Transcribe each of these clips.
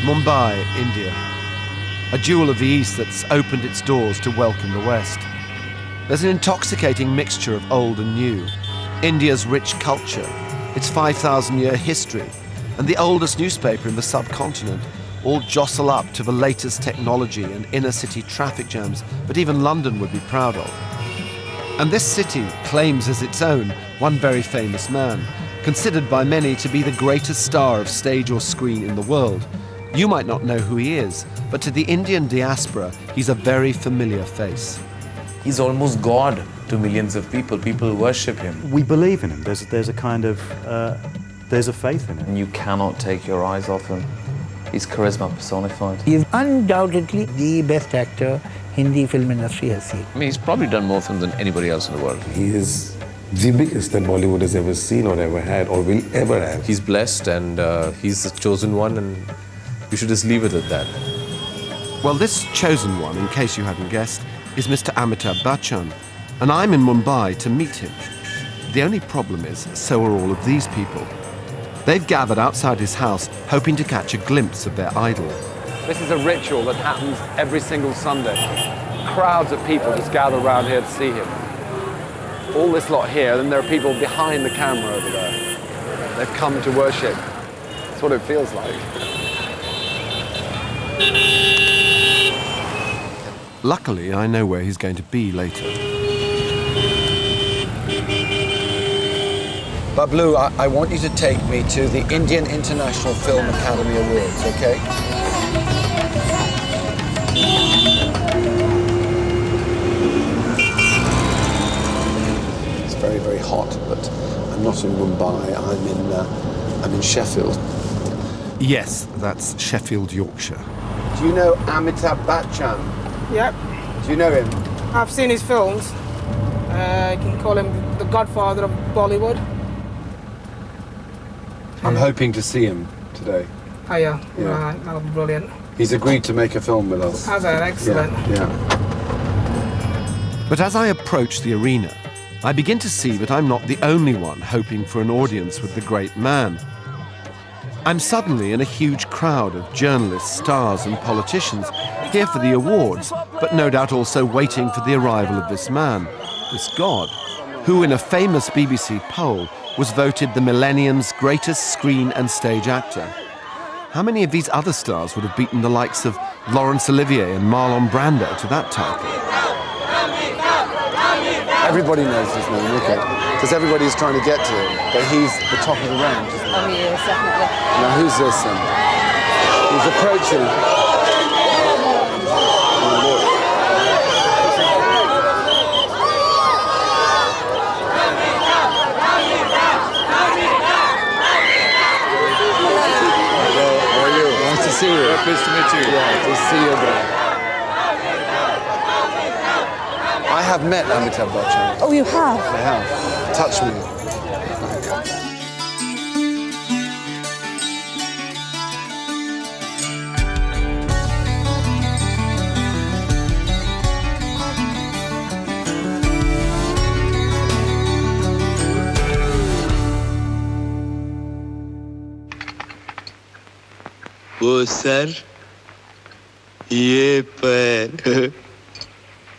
Mumbai, India. A jewel of the East that's opened its doors to welcome the West. There's an intoxicating mixture of old and new. India's rich culture, its 5,000-year history, and the oldest newspaper in the subcontinent all jostle up to the latest technology and inner-city traffic jams that even London would be proud of. And this city claims as its own one very famous man, considered by many to be the greatest star of stage or screen in the world. You might not know who he is, but to the Indian diaspora, he's a very familiar face. He's almost God to millions of people. People worship him. We believe in him. There's a kind of, there's a faith in him. And you cannot take your eyes off him. He's charisma personified. He is undoubtedly the best actor Hindi film industry has seen. I mean, he's probably done more films than anybody else in the world. He is the biggest that Bollywood has ever seen or ever had or will ever have. He's blessed and he's the chosen one, and you should just leave it at that. Well, this chosen one, in case you hadn't guessed, is Mr. Amitabh Bachchan, and I'm in Mumbai to meet him. The only problem is, so are all of these people. They've gathered outside his house, hoping to catch a glimpse of their idol. This is a ritual that happens every single Sunday. Crowds of people just gather around here to see him. All this lot here, then there are people behind the camera over there. They've come to worship. That's what it feels like. Luckily, I know where he's going to be later. Bablu, I want you to take me to the Indian International Film Academy Awards, okay? It's very, very hot, but I'm not in Mumbai. I'm in Sheffield. Yes, that's Sheffield, Yorkshire. Do you know Amitabh Bachchan? Yep. Do you know him? I've seen his films. You can call him the godfather of Bollywood. I'm hoping to see him today. Oh yeah, Yeah. right, that'll be brilliant. He's agreed to make a film with us. How's that? Excellent. Yeah. But as I approach the arena, I begin to see that I'm not the only one hoping for an audience with the great man. I'm suddenly in a huge crowd of journalists, stars and politicians here for the awards, but no doubt also waiting for the arrival of this man, this god, who in a famous BBC poll was voted the millennium's greatest screen and stage actor. How many of these other stars would have beaten the likes of Laurence Olivier and Marlon Brando to that title? Everybody knows his name, look at it. Because everybody's trying to get to him, but he's the top of the range, isn't he? Oh, he is, definitely. Now, who's this then? He's approaching. How are you? Nice to see you. Very pleased to meet you. Yeah, to see you again. I have met Amitabh Bachchan. Oh, you have? I have. Touch me. वो sir ये पैर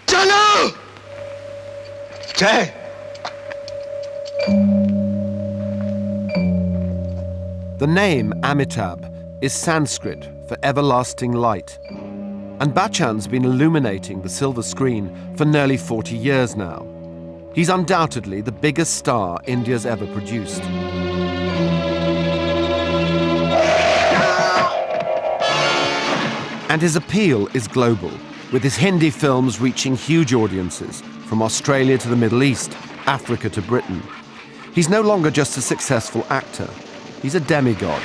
चलो जय The name Amitabh is Sanskrit for everlasting light. And Bachchan's been illuminating the silver screen for nearly 40 years now. He's undoubtedly the biggest star India's ever produced. And his appeal is global, with his Hindi films reaching huge audiences, from Australia to the Middle East, Africa to Britain. He's no longer just a successful actor. He's a demigod.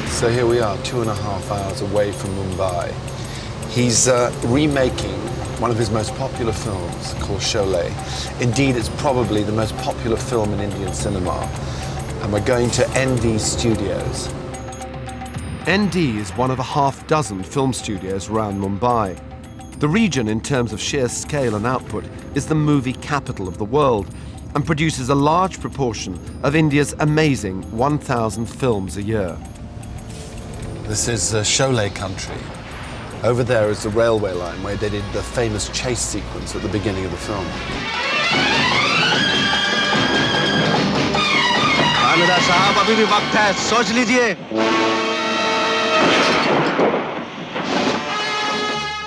So here we are, 2.5 hours away from Mumbai. He's remaking one of his most popular films called Sholay. Indeed, it's probably the most popular film in Indian cinema. And we're going to ND Studios. ND is one of a half-dozen film studios around Mumbai. The region, in terms of sheer scale and output, is the movie capital of the world, and produces a large proportion of India's amazing 1,000 films a year. This is Sholay country. Over there is the railway line where they did the famous chase sequence at the beginning of the film.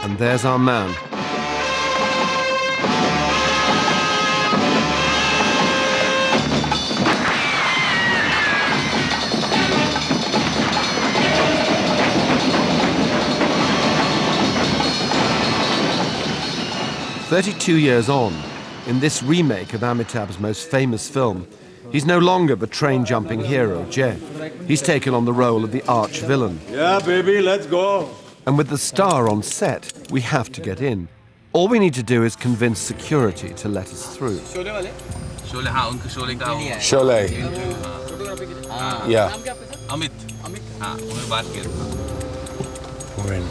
And there's our man. "32 years on, in this remake of Amitabh's most famous film, he's no longer the train-jumping hero, Jay. He's taken on the role of the arch-villain. Yeah, baby, let's go. And with the star on set, we have to get in. All we need to do is convince security to let us through. Sholay. Yeah. We're in.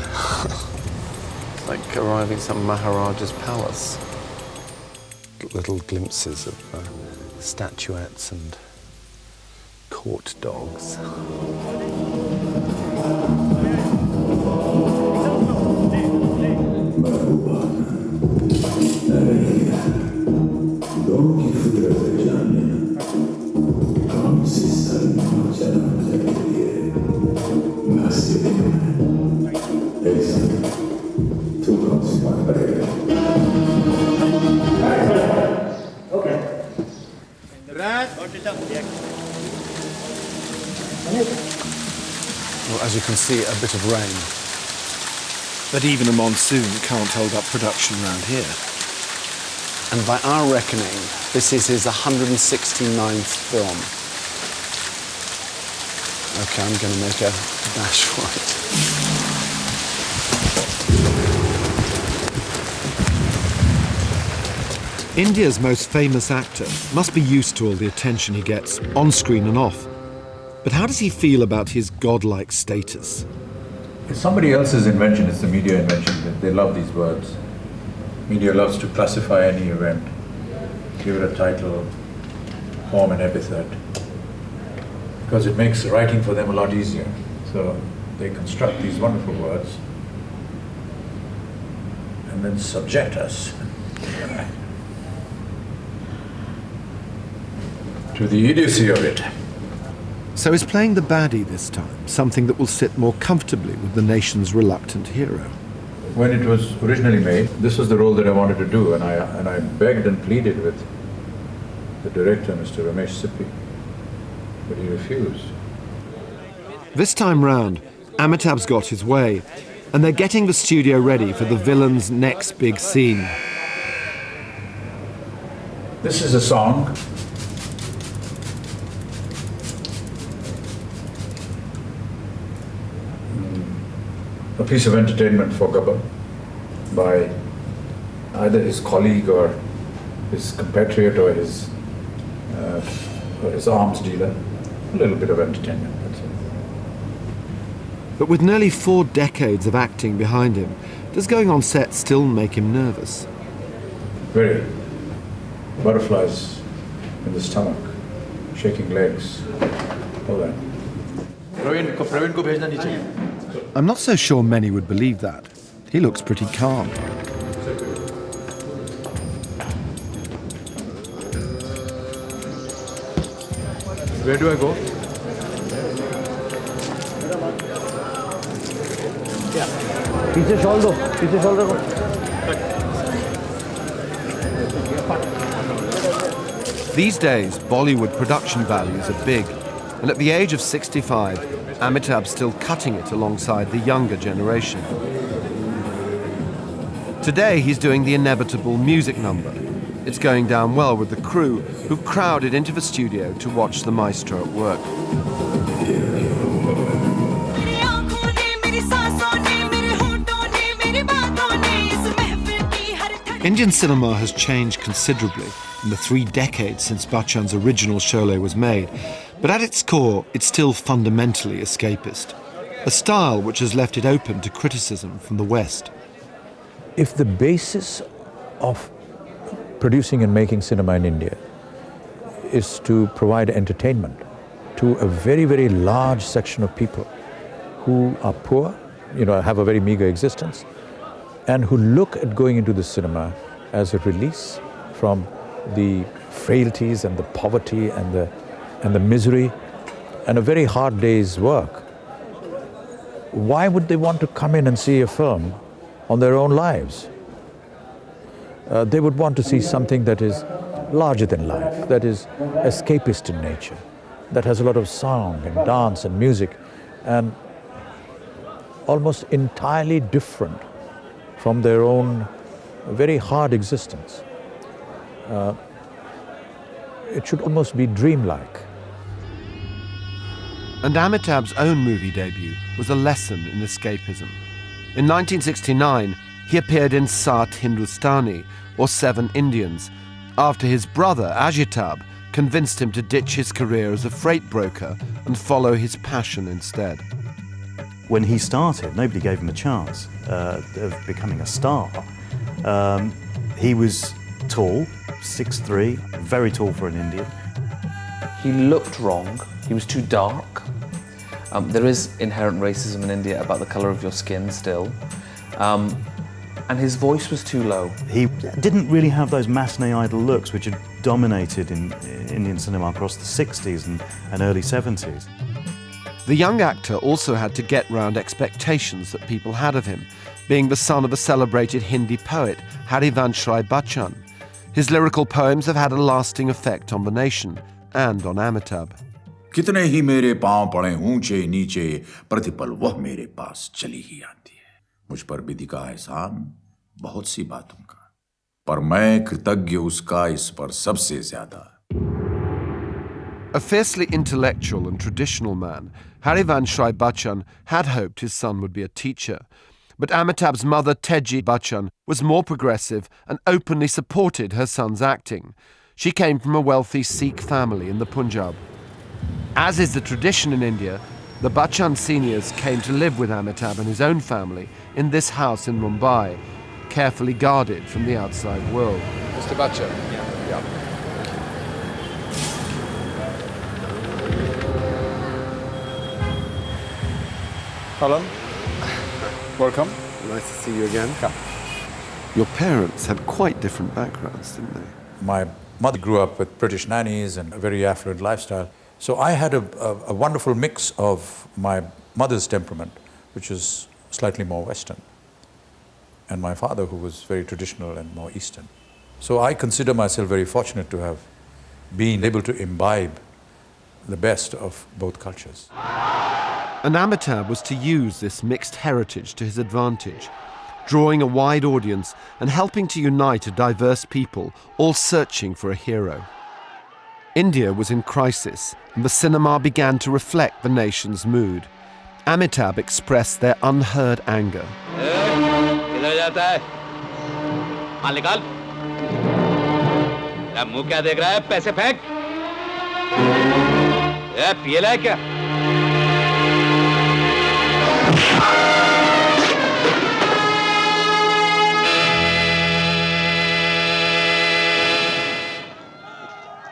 Like arriving at some Maharaja's palace. Little glimpses of statuettes and court dogs. Well, as you can see, a bit of rain. But even a monsoon can't hold up production around here. And by our reckoning, this is his 169th film. Okay, I'm going to make a dash for it. India's most famous actor must be used to all the attention he gets, on screen and off. But how does he feel about his godlike status? It's somebody else's invention, it's the media invention. They love these words. Media loves to classify any event, give it a title, form an epithet, because it makes writing for them a lot easier. So they construct these wonderful words and then subject us to the idiocy of it. So is playing the baddie this time something that will sit more comfortably with the nation's reluctant hero? When it was originally made, this was the role that I wanted to do, and I begged and pleaded with the director, Mr. Ramesh Sippy, but he refused. This time round, Amitabh's got his way, and they're getting the studio ready for the villain's next big scene. This is a song a piece of entertainment for Gabbar by either his colleague or his compatriot or his arms dealer. A little bit of entertainment, that's it. But with nearly 4 decades of acting behind him, does going on set still make him nervous? Very. Butterflies in the stomach, shaking legs, all that. I'm not so sure many would believe that. He looks pretty calm. Where do I go? पीछे shawl दो, पीछे shawl रखो। These days, Bollywood production values are big, and at the age of 65, Amitabh's still cutting it alongside the younger generation. Today, he's doing the inevitable music number. It's going down well with the crew, who've crowded into the studio to watch the maestro at work. Indian cinema has changed considerably in the 3 decades since Bachchan's original Sholay was made, but at its core, it's still fundamentally escapist, a style which has left it open to criticism from the West. If the basis of producing and making cinema in India is to provide entertainment to a very, very large section of people who are poor, have a very meager existence, and who look at going into the cinema as a release from the frailties and the poverty and the misery and a very hard day's work. Why would they want to come in and see a film on their own lives? They would want to see something that is larger than life, that is escapist in nature, that has a lot of song and dance and music, and almost entirely different from their own very hard existence. It should almost be dreamlike. And Amitabh's own movie debut was a lesson in escapism. In 1969, he appeared in Sat Hindustani, or Seven Indians, after his brother, Amitabh, convinced him to ditch his career as a freight broker and follow his passion instead. When he started, nobody gave him a chance of becoming a star. He was tall, 6'3", very tall for an Indian. He looked wrong. He was too dark. There is inherent racism in India about the colour of your skin still. And his voice was too low. He didn't really have those matinee idol looks which had dominated in Indian cinema across the 60s and early 70s. The young actor also had to get round expectations that people had of him, being the son of a celebrated Hindi poet, Amitabh Bachchan. His lyrical poems have had a lasting effect on the nation and on Amitabh. कितने ही मेरे पांव पड़े ऊंचे नीचे प्रतिपल वह मेरे पास चली ही आती है मुझ पर विधि का एहसान बहुत सी बातों का पर मैं कृतज्ञ उसका इस पर सबसे ज्यादा. A fiercely intellectual and traditional man, Amitabh Bachchan had hoped his son would be a teacher. But Amitabh's mother, Teji Bachchan, was more progressive and openly supported her son's acting. She came from a wealthy Sikh family in the Punjab. As is the tradition in India, the Bachchan seniors came to live with Amitabh and his own family in this house in Mumbai, carefully guarded from the outside world. Mr. Bachchan? Yeah. Alan, welcome. Nice to see you again. Come. Your parents had quite different backgrounds, didn't they? My mother grew up with British nannies and a very affluent lifestyle. So I had a wonderful mix of my mother's temperament, which was slightly more Western, and my father, who was very traditional and more Eastern. So I consider myself very fortunate to have been able to imbibe the best of both cultures. And Amitabh was to use this mixed heritage to his advantage, drawing a wide audience and helping to unite a diverse people, all searching for a hero. India was in crisis, and the cinema began to reflect the nation's mood. Amitabh expressed their unheard anger.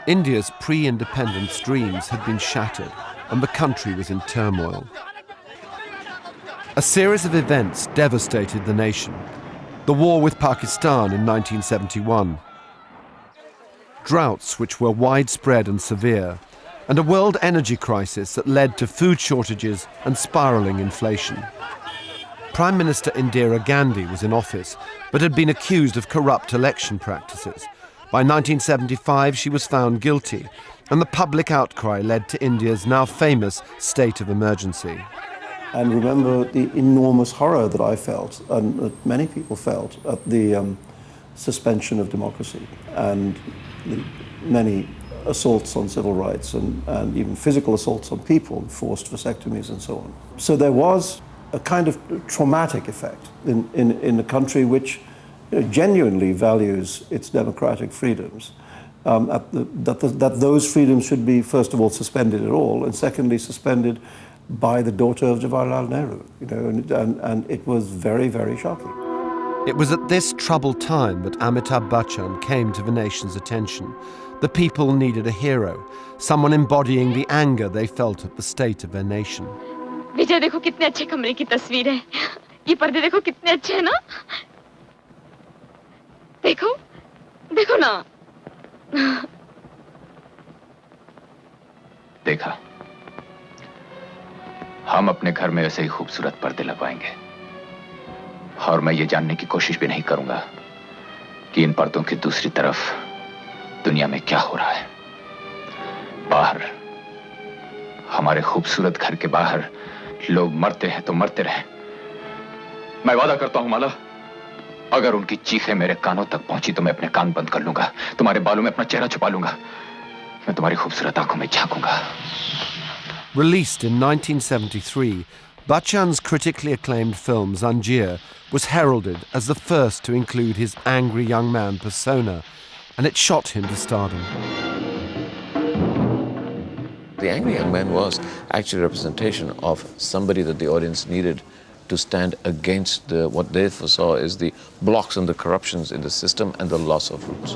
India's pre-independence dreams had been shattered and the country was in turmoil. A series of events devastated the nation. The war with Pakistan in 1971, droughts which were widespread and severe, and a world energy crisis that led to food shortages and spiralling inflation. Prime Minister Indira Gandhi was in office, but had been accused of corrupt election practices. By 1975, she was found guilty, and the public outcry led to India's now famous state of emergency. And remember the enormous horror that I felt, and that many people felt, at the suspension of democracy and the many assaults on civil rights and even physical assaults on people, forced vasectomies and so on. So there was a kind of traumatic effect in a country which genuinely values its democratic freedoms, that those freedoms should be, first of all, suspended at all, and secondly, suspended by the daughter of Jawaharlal Nehru, and it was very, very shocking. It was at this troubled time that Amitabh Bachchan came to the nation's attention. The people needed a hero, someone embodying the anger they felt at the state of their nation. विजय देखो कितने अच्छे कमरे की तस्वीर है। ये पर्दे देखो कितने अच्छे हैं ना? देखो, देखो ना। देखा, हम अपने घर में वैसे ही खूबसूरत पर्दे लगवाएंगे और मैं ये जानने की कोशिश भी नहीं करूंगा कि इन पर्दों की दूसरी तरफ दुनिया में क्या हो रहा है। बाहर, हमारे खूबसूरत घर के बाहर लोग मरते हैं तो मरते रहे। मैं वादा करता हूं माला, अगर उनकी चीखें मेरे कानों तक पहुंची तो मैं अपने कान बंद कर लूंगा, तुम्हारे बालों में अपना चेहरा छुपा लूंगा, मैं तुम्हारी खूबसूरत आंखों में झांकूंगा। Released in 1973, Bachchan's critically acclaimed film Zanjeer was heralded as the first to include his angry young man persona, and it shot him to stardom. The angry young man was actually a representation of somebody that the audience needed to stand against what they foresaw is the blocks and the corruptions in the system and the loss of roots,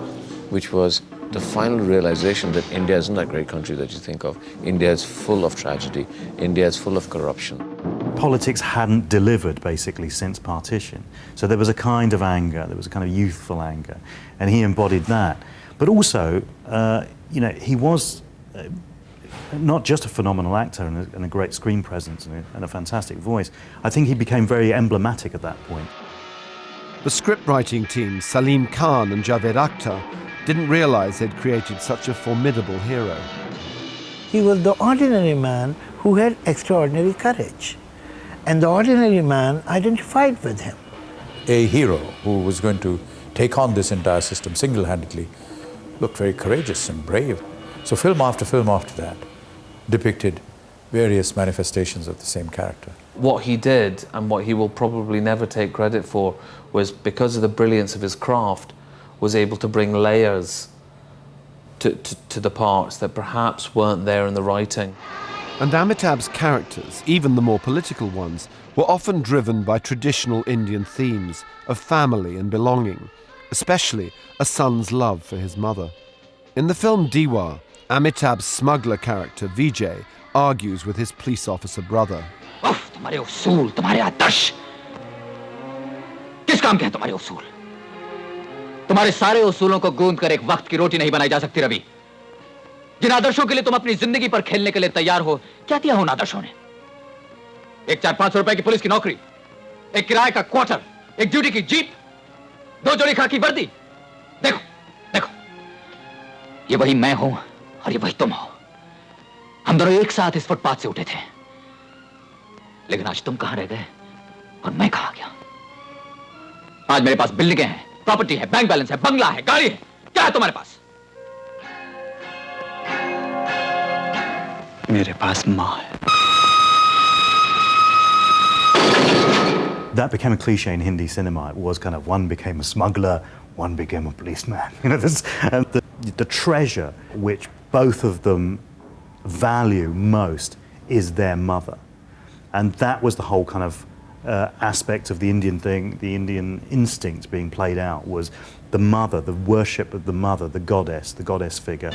which was the final realization that India isn't that great country that you think of. India is full of tragedy. India is full of corruption. Politics hadn't delivered basically since partition. So there was a kind of anger, there was a kind of youthful anger, and he embodied that. But also, you know, he was not just a phenomenal actor and a great screen presence and a fantastic voice. I think he became very emblematic at that point. The scriptwriting team, Salim Khan and Javed Akhtar, didn't realize they'd created such a formidable hero. He was the ordinary man who had extraordinary courage, and the ordinary man identified with him. A hero who was going to take on this entire system single-handedly looked very courageous and brave. So film after that depicted various manifestations of the same character. What he did, and what he will probably never take credit for, was because of the brilliance of his craft, was able to bring layers to the parts that perhaps weren't there in the writing. And Amitabh's characters, even the more political ones, were often driven by traditional Indian themes of family and belonging, especially a son's love for his mother. In the film Diwar, Amitabh's smuggler character Vijay argues with his police officer brother. तुम्हारे उसूल, तुम्हारे आदर्श, किस काम के हैं तुम्हारे उसूल? तुम्हारे सारे उसूलों को गूंद कर एक वक्त की रोटी नहीं बनाई जा सकती रवि। जिन आदर्शों के लिए तुम अपनी जिंदगी पर खेलने के लिए तैयार हो, क्या दिया उन आदर्शों ने? एक 400-500 रुपए की पुलिस की नौकरी, एक किराए का क्वार्टर, एक ड्यूटी की जीप, 2 जोड़ी खाकी वर्दी। देखो, देखो, ये वही मैं हूं और ये वही तुम हो। हम दोनों एक साथ इस फुटपाथ से उठे थे, लेकिन आज तुम कहां रह गए और मैं कहां गया? आज मेरे पास बिल्डिंगें हैं, प्रॉपर्टी है, बैंक बैलेंस है, बंगला है, गाड़ी है, क्या है तुम्हारे पास? मेरे पास मां है। That became a cliche in Hindi cinema. It was kind of one became a smuggler, one became a policeman. You know, and the treasure which both of them value most is their mother. And that was the whole kind of aspect of the Indian thing, the Indian instinct being played out was the mother, the worship of the mother, the goddess figure.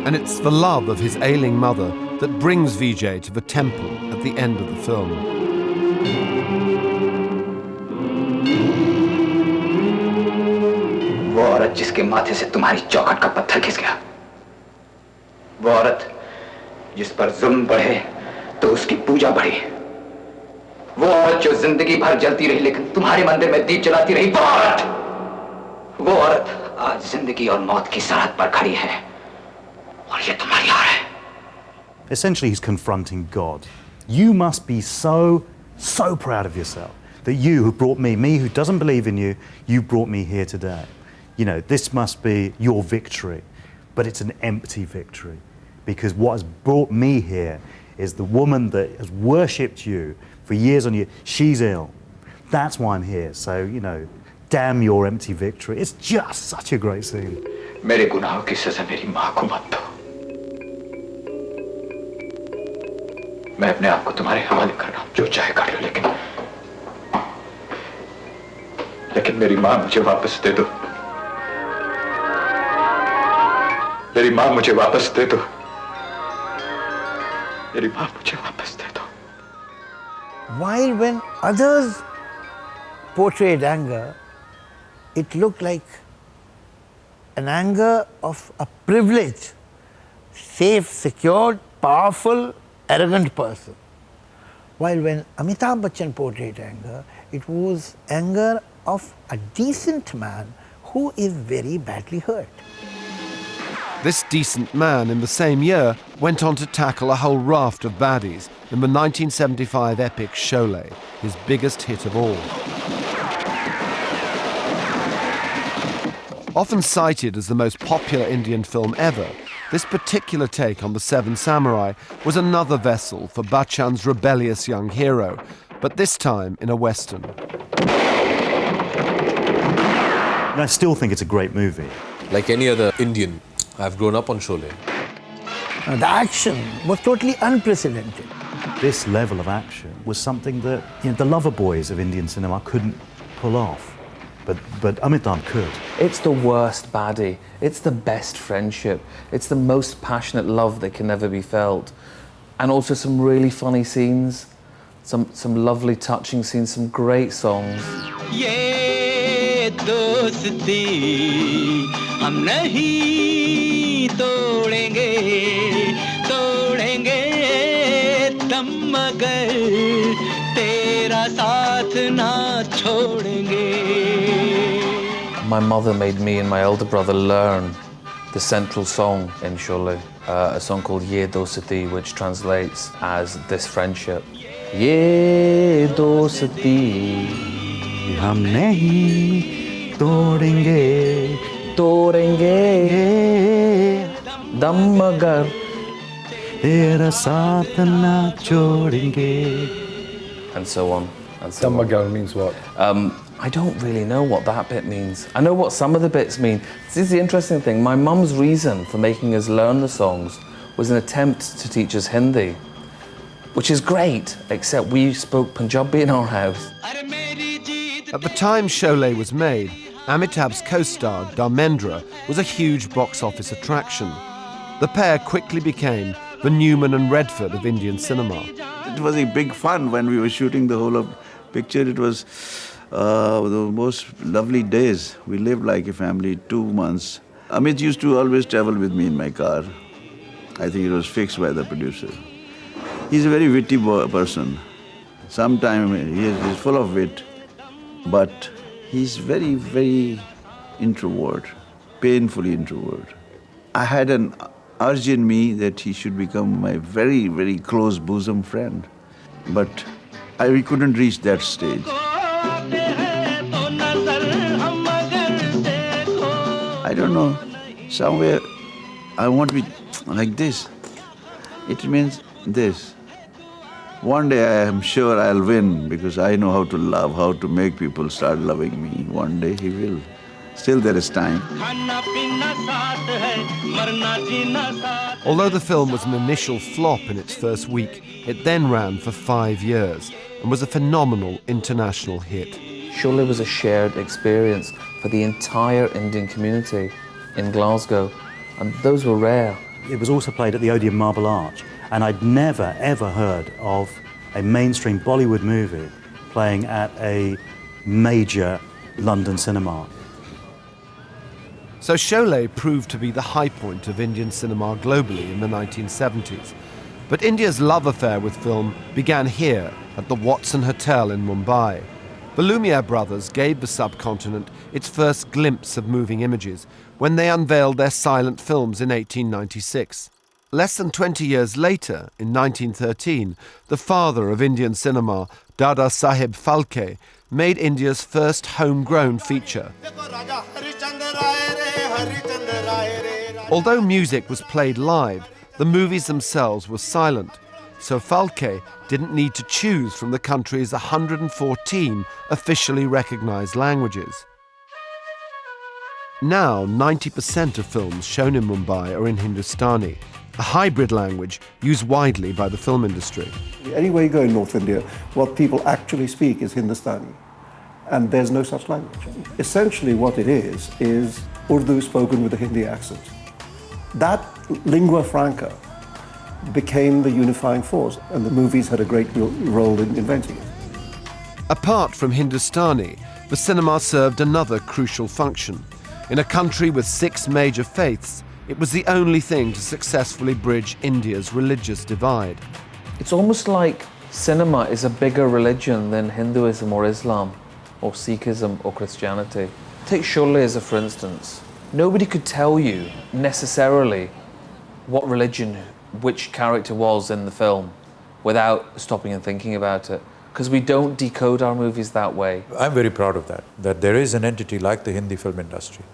And it's the love of his ailing mother that brings Vijay to the temple at the end of the film. वो औरत जिसके माथे से तुम्हारी चौखट का पत्थर खिस गया, वो औरत जिस पर जुल्म बढ़े तो उसकी पूजा बढ़ी, वो औरत जो जिंदगी भर जलती रही लेकिन तुम्हारे मंदिर में दीप जलाती रही, वो औरत आज जिंदगी और मौत की सरहद पर खड़ी है और ये तुम्हारी हार है. Essentially, he's confronting God. You must be so proud of yourself that you who brought me who doesn't believe in you, you brought me here today. You know, this must be your victory, but it's an empty victory because what has brought me here is the woman that has worshipped you for years on years. She's ill. That's why I'm here. So, you know, damn your empty victory. It's just such a great scene. मेरे गुनाहों की सजा मेरी मां को मत दो. मैं अपने आप को तुम्हारे हवाले कर रहा हूं, जो चाहे कर लो, लेकिन मेरी मां मुझे वापस दे दो. मेरी मां मुझे वापस दे दो मेरी मां मुझे वापस दे दो While when others portrayed anger, it looked like an anger of a privileged, safe, secured, powerful, arrogant person. While when Amitabh Bachchan portrayed anger, it was anger of a decent man who is very badly hurt. This decent man in the same year went on to tackle a whole raft of baddies in the 1975 epic Sholay, his biggest hit of all. Often cited as the most popular Indian film ever, this particular take on the Seven Samurai was another vessel for Bachchan's rebellious young hero, but this time in a Western. And I still think it's a great movie. Like any other Indian, I've grown up on Sholay. The action was totally unprecedented. This level of action was something that the lover boys of Indian cinema couldn't pull off. But Amitabh could. It's the worst baddie. It's the best friendship. It's the most passionate love that can never be felt. And also some really funny scenes, some lovely touching scenes, some great songs. ये दोस्ती हम नहीं तोड़ेंगे तोड़ेंगे दम मगर तेरा साथ ना छोड़ेंगे. My mother made me and my elder brother learn the central song in Sholay, a song called Ye Dosti, which translates as this friendship. Ye Dosti हम नहीं तोड़ेंगे तोड़ेंगे दम मगर तेरा साथ ना छोड़ेंगे. And so on. And so on. Damagar means what? I don't really know what that bit means. I know what some of the bits mean. This is the interesting thing. My mum's reason for making us learn the songs was an attempt to teach us Hindi, which is great, except we spoke Punjabi in our house. At the time Sholay was made, Amitabh's co-star, Dharmendra, was a huge box office attraction. The pair quickly became the Newman and Redford of Indian cinema. It was a big fun when we were shooting the whole of picture. It was the most lovely days. We lived like a family, 2 months. Amit used to always travel with me in my car. I think it was fixed by the producer. He's a very witty person. Sometimes he's full of wit, but he's very, very introvert, painfully introvert. I had an urge in me that he should become my very, very close bosom friend, but we couldn't reach that stage. I don't know, somewhere I want to be like this. It means this. One day I am sure I'll win because I know how to love, how to make people start loving me. One day he will. Still there is time. Although the film was an initial flop in its first week, it then ran for 5 years and was a phenomenal international hit. Sholay was a shared experience for the entire Indian community in Glasgow, and those were rare. It was also played at the Odeon Marble Arch, and I'd never ever heard of a mainstream Bollywood movie playing at a major London cinema. So Sholay proved to be the high point of Indian cinema globally in the 1970s. But India's love affair with film began here at the Watson Hotel in Mumbai. The Lumiere brothers gave the subcontinent its first glimpse of moving images when they unveiled their silent films in 1896. Less than 20 years later, in 1913, the father of Indian cinema, Dada Saheb Phalke, made India's first homegrown feature. Although music was played live, the movies themselves were silent, so Phalke didn't need to choose from the country's 114 officially recognized languages. Now, 90% of films shown in Mumbai are in Hindustani, a hybrid language used widely by the film industry. Anywhere you go in North India, what people actually speak is Hindustani, and there's no such language. Essentially what it is Urdu spoken with a Hindi accent. That lingua franca became the unifying force, and the movies had a great role in inventing it. Apart from Hindustani, the cinema served another crucial function. In a country with 6 major faiths, it was the only thing to successfully bridge India's religious divide. It's almost like cinema is a bigger religion than Hinduism or Islam or Sikhism or Christianity. Take Sholay for instance. Nobody could tell you necessarily what religion which character was in the film without stopping and thinking about it, because we don't decode our movies that way. I'm very proud of that there is an entity like the Hindi film industry,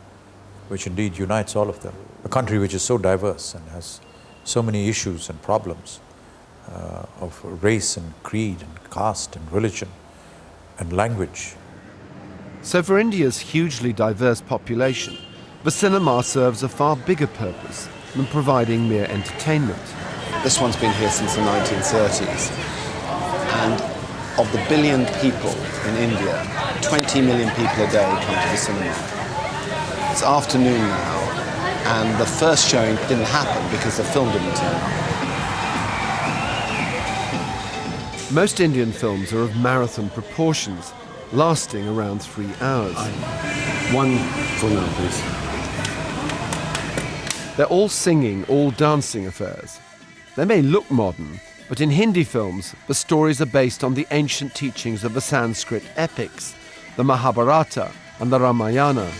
which indeed unites all of them. A country which is so diverse and has so many issues and problems of race and creed and caste and religion and language. So for India's hugely diverse population, the cinema serves a far bigger purpose than providing mere entertainment. This one's been here since the 1930s. And of the billion people in India, 20 million people a day come to the cinema. It's afternoon now, and the first showing didn't happen because the film didn't turn up. Most Indian films are of marathon proportions, lasting around 3 hours. One for now, please. They're all singing, all dancing affairs. They may look modern, but in Hindi films, the stories are based on the ancient teachings of the Sanskrit epics, the Mahabharata and the Ramayana.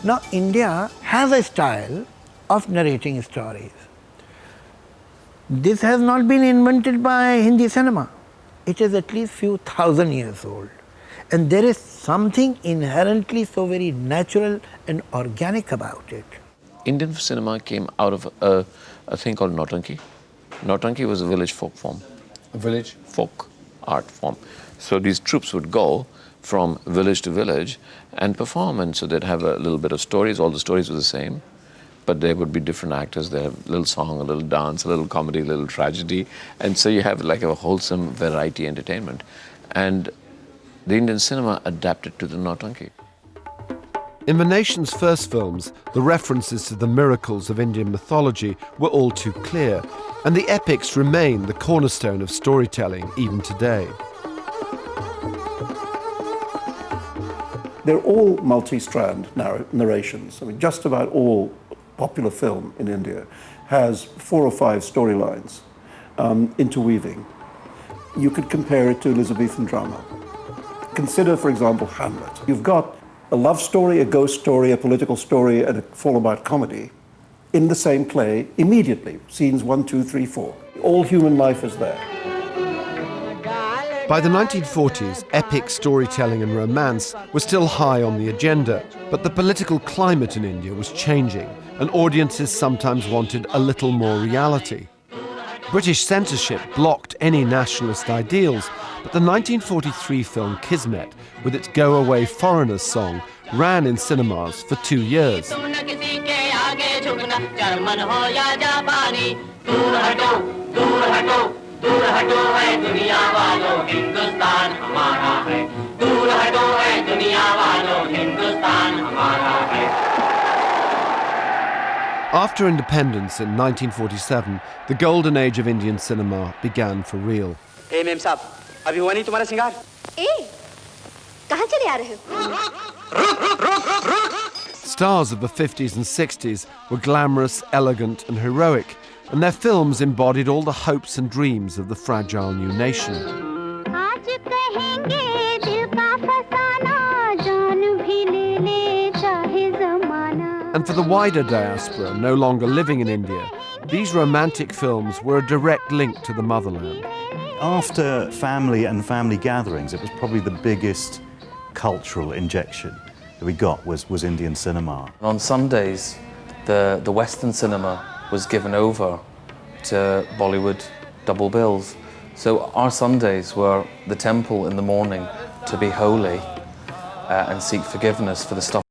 Now, India has a style of narrating stories. This has not been invented by Hindi cinema. It is at least few thousand years old. And there is something inherently so very natural and organic about it. Indian cinema came out of a thing called Nautanki. Nautanki was a village folk form. A village folk art form. So these troops would go from village to village and perform, and so they'd have a little bit of stories. All the stories were the same, but there would be different actors. They have a little song, a little dance, a little comedy, a little tragedy, and so you have like a wholesome variety entertainment. And the Indian cinema adapted to the Nautanki. In the nation's first films, the references to the miracles of Indian mythology were all too clear, and the epics remain the cornerstone of storytelling even today. They're all multi-strand narrations. I mean, just about all popular film in India has 4 or 5 storylines interweaving. You could compare it to Elizabethan drama. Consider, for example, Hamlet. You've got a love story, a ghost story, a political story, and a fallen-out comedy in the same play immediately. Scenes 1, 2, 3, 4. All human life is there. By the 1940s, epic storytelling and romance were still high on the agenda, but the political climate in India was changing, and audiences sometimes wanted a little more reality. British censorship blocked any nationalist ideals, but the 1943 film Kismet, with its Go Away Foreigners song, ran in cinemas for 2 years. After independence in 1947, the golden age of Indian cinema began for real. Hey, Mem Saab, abhi hua nahi tumhara singar? ए, कहाँ चले आ रहे हो? Stars of the 50s and 60s were glamorous, elegant and heroic, and their films embodied all the hopes and dreams of the fragile new nation. And for the wider diaspora, no longer living in India, these romantic films were a direct link to the motherland. After family and family gatherings, it was probably the biggest cultural injection that we got was Indian cinema. On Sundays, the Western cinema was given over to Bollywood double bills. So our Sundays were the temple in the morning to be holy and seek forgiveness for the stuff